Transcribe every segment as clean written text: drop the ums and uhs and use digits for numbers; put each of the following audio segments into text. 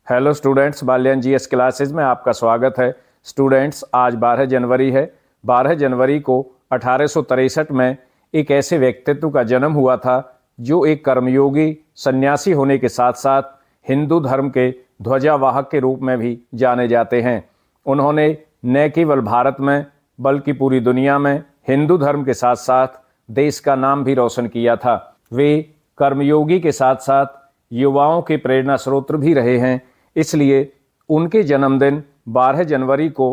Hello students, Balyan GS classes में आपका स्वागत है। स्टूडेंट्स, आज 12 जनवरी है। 12 जनवरी को 1863 में एक ऐसे व्यक्तित्व का जन्म हुआ था जो एक कर्मयोगी सन्यासी होने के साथ साथ हिंदू धर्म के ध्वजावाहक के रूप में भी जाने जाते हैं। उन्होंने न केवल भारत में बल्कि पूरी दुनिया में हिंदू धर्म के साथ साथ देश का नाम भी रोशन किया था। वे कर्मयोगी के साथ साथ युवाओं के प्रेरणा स्रोत भी रहे हैं, इसलिए उनके जन्मदिन 12 जनवरी को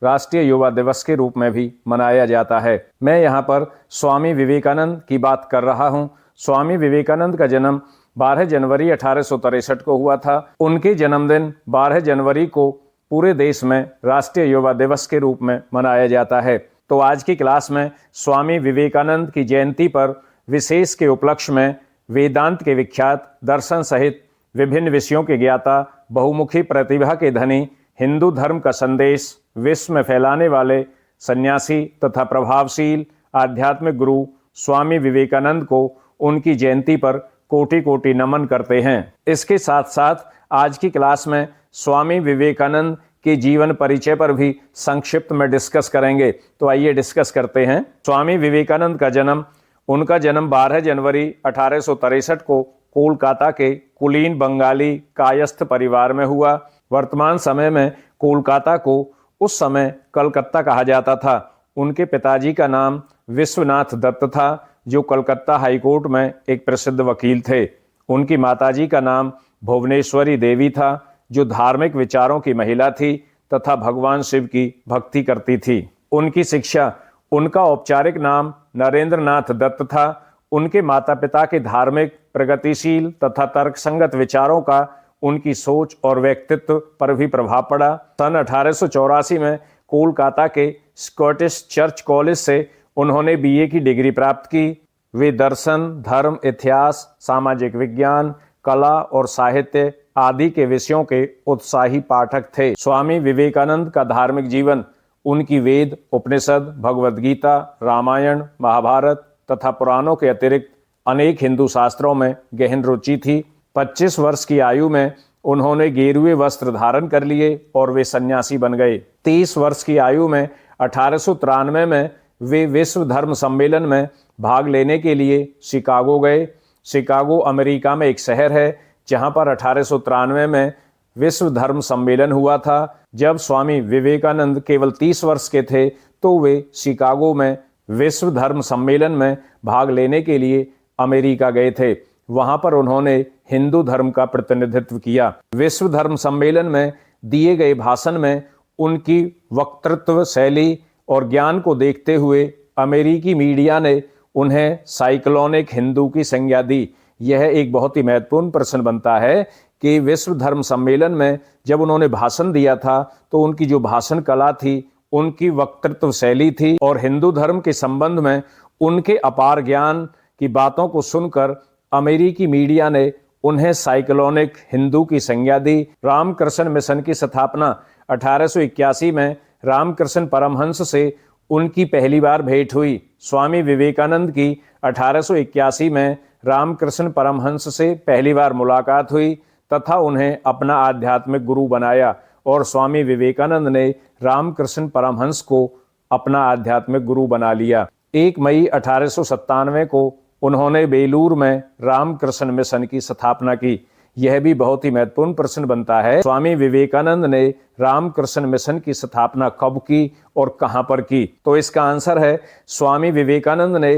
राष्ट्रीय युवा दिवस के रूप में भी मनाया जाता है। मैं यहाँ पर स्वामी विवेकानंद की बात कर रहा हूँ। स्वामी विवेकानंद का जन्म 12 जनवरी 1863 को हुआ था। उनके जन्मदिन 12 जनवरी को पूरे देश में राष्ट्रीय युवा दिवस के रूप में मनाया जाता है। तो आज की क्लास में स्वामी विवेकानंद की जयंती पर विशेष के उपलक्ष्य में वेदांत के विख्यात, दर्शन सहित विभिन्न विषयों के ज्ञाता, बहुमुखी प्रतिभा के धनी, हिंदू धर्म का संदेश विश्व में फैलाने वाले सन्यासी तथा प्रभावशील आध्यात्मिक गुरु स्वामी विवेकानंद को उनकी जयंती पर कोटि कोटि नमन करते हैं। इसके साथ साथ आज की क्लास में स्वामी विवेकानंद के जीवन परिचय पर भी संक्षिप्त में डिस्कस करेंगे। तो आइए डिस्कस करते हैं। स्वामी विवेकानंद का जन्म, उनका जन्म 12 जनवरी 1863 को कोलकाता के कुलीन बंगाली कायस्थ परिवार में हुआ। वर्तमान समय में कोलकाता को उस समय कलकत्ता कहा जाता था। उनके पिताजी का नाम विश्वनाथ दत्त था, जो कलकत्ता हाईकोर्ट में एक प्रसिद्ध वकील थे। उनकी माताजी का नाम भुवनेश्वरी देवी था, जो धार्मिक विचारों की महिला थी तथा भगवान शिव की भक्ति करती थी। उनकी शिक्षा, उनका औपचारिक नाम नरेंद्रनाथ दत्त था। उनके माता पिता के धार्मिक, प्रगतिशील तथा तर्कसंगत विचारों का उनकी सोच और व्यक्तित्व पर भी प्रभाव पड़ा। सन 1884 में कोलकाता के स्कॉटिश चर्च कॉलेज से उन्होंने बीए की डिग्री प्राप्त की। वे दर्शन, धर्म, इतिहास, सामाजिक विज्ञान, कला और साहित्य आदि के विषयों के उत्साही पाठक थे। स्वामी विवेकानंद का धार्मिक जीवन, उनकी वेद, उपनिषद, भगवद गीता, रामायण, महाभारत तथा पुराणों के अतिरिक्त अनेक हिंदू शास्त्रों में गहन रुचि थी। 25 वर्ष की आयु में उन्होंने गेरुए वस्त्र धारण कर लिए और वे सन्यासी बन गए। 30 वर्ष की आयु में 1893 में वे विश्व धर्म सम्मेलन में भाग लेने के लिए शिकागो गए। शिकागो अमेरिका में एक शहर है जहां पर 1893 में विश्व धर्म सम्मेलन हुआ था। जब स्वामी विवेकानंद केवल 30 वर्ष के थे तो वे शिकागो में विश्व धर्म सम्मेलन में भाग लेने के लिए अमेरिका गए थे। वहां पर उन्होंने हिंदू धर्म का प्रतिनिधित्व किया। विश्व धर्म सम्मेलन में दिए गए भाषण में उनकी वक्तृत्व शैली और ज्ञान को देखते हुए अमेरिकी मीडिया ने उन्हें साइक्लोनिक हिंदू की संज्ञा दी। यह एक बहुत ही महत्वपूर्ण प्रश्न बनता है कि विश्व धर्म सम्मेलन में जब उन्होंने भाषण दिया था तो उनकी जो भाषण कला थी, उनकी वक्तृत्व शैली थी और हिंदू धर्म के संबंध में उनके अपार ज्ञान की बातों को सुनकर अमेरिकी मीडिया ने उन्हें साइक्लोनिक हिंदू की संज्ञा दी। रामकृष्ण मिशन की स्थापना 1881 में रामकृष्ण परमहंस से उनकी पहली बार भेंट हुई। स्वामी विवेकानंद की 1881 में रामकृष्ण परमहंस से पहली बार मुलाकात हुई तथा उन्हें अपना आध्यात्मिक गुरु बनाया और स्वामी विवेकानंद ने रामकृष्ण परमहंस को अपना आध्यात्मिक गुरु बना लिया। 1 मई 1897 को उन्होंने बेलूर में रामकृष्ण मिशन की स्थापना की। यह भी बहुत ही महत्वपूर्ण प्रश्न बनता है, स्वामी विवेकानंद ने रामकृष्ण मिशन की स्थापना कब की और कहां पर की? तो इसका आंसर है, स्वामी विवेकानंद ने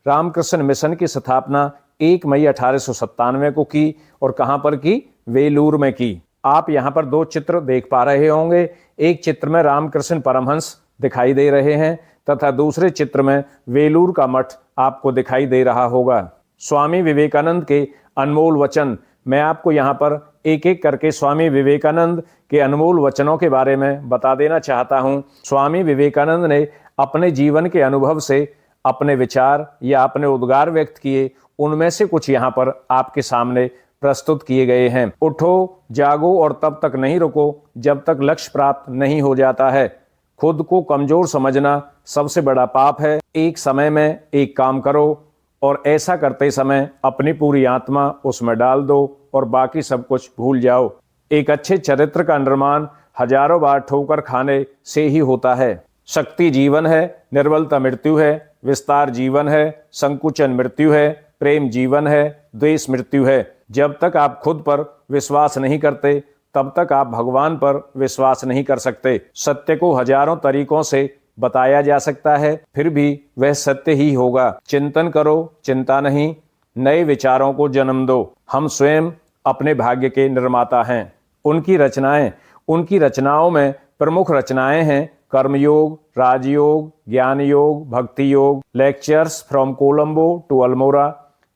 रामकृष्ण मिशन की स्थापना 1 मई 1897 को की और कहां पर की? वेलूर में की। आप यहाँ पर 2 चित्र देख पा रहे होंगे। एक चित्र में रामकृष्ण परमहंस दिखाई दे रहे हैं तथा दूसरे चित्र में वेलूर का मठ आपको दिखाई दे रहा होगा। स्वामी विवेकानंद के अनमोल वचन, मैं आपको यहाँ पर एक एक करके स्वामी विवेकानंद के अनमोल वचनों के बारे में बता देना चाहता हूँ। स्वामी विवेकानंद ने अपने जीवन के अनुभव से अपने विचार या अपने उद्गार व्यक्त किए। उनमें से कुछ यहाँ पर आपके सामने प्रस्तुत किए गए हैं। उठो, जागो और तब तक नहीं रुको जब तक लक्ष्य प्राप्त नहीं हो जाता है। खुद को कमजोर समझना सबसे बड़ा पाप है। एक समय में एक काम करो और ऐसा करते समय अपनी पूरी आत्मा उसमें डाल दो और बाकी सब कुछ भूल जाओ। एक अच्छे चरित्र का निर्माण हजारों बार ठोकर खाने से ही होता है। शक्ति जीवन है, निर्बलता मृत्यु है, विस्तार जीवन है, संकुचन मृत्यु है, प्रेम जीवन है, द्वेष मृत्यु है। जब तक आप खुद पर विश्वास नहीं करते तब तक आप भगवान पर विश्वास नहीं कर सकते। सत्य को हजारों तरीकों से बताया जा सकता है, फिर भी वह सत्य ही होगा। चिंतन करो, चिंता नहीं, नए विचारों को जन्म दो। हम स्वयं अपने भाग्य के निर्माता हैं। उनकी रचनाओं में प्रमुख रचनाएं हैं कर्मयोग, राजयोग, ज्ञान Yoga, Bhakti Yoga, lectures from Colombo to Almora,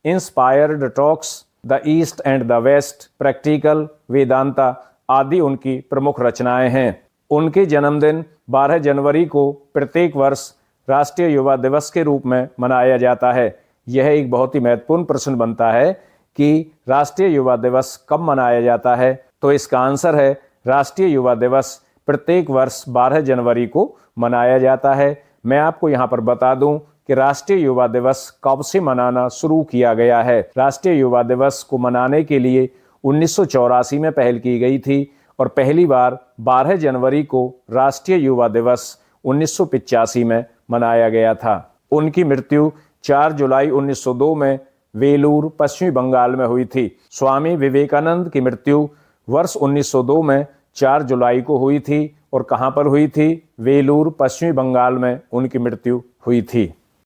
inspired talks, the east and the west, practical, Vedanta आदि उनकी प्रमुख रचनाएं हैं। उनके जन्मदिन 12 जनवरी को प्रत्येक वर्ष राष्ट्रीय युवा दिवस के रूप में मनाया जाता है। यह एक बहुत ही महत्वपूर्ण प्रश्न बनता है कि राष्ट्रीय युवा दिवस कब मनाया जाता है, तो इसका आंसर है राष्ट्रीय युवा दिवस प्रत्येक वर्ष 12 जनवरी को मनाया जाता है। मैं आपको यहाँ पर बता दूं कि राष्ट्रीय युवा दिवस कब से मनाना शुरू किया गया है। राष्ट्रीय युवा दिवस को मनाने के लिए 1984 में पहल की गई थी और पहली बार 12 जनवरी को राष्ट्रीय युवा दिवस 1985 में मनाया गया था। उनकी मृत्यु 4 जुलाई 1902 में वेलूर, पश्चिमी बंगाल में हुई थी। स्वामी विवेकानंद की मृत्यु वर्ष 1902 में 4 जुलाई को हुई थी और कहाँ पर हुई थी? वेलूर, पश्चिमी बंगाल में उनकी मृत्यु हुई थी।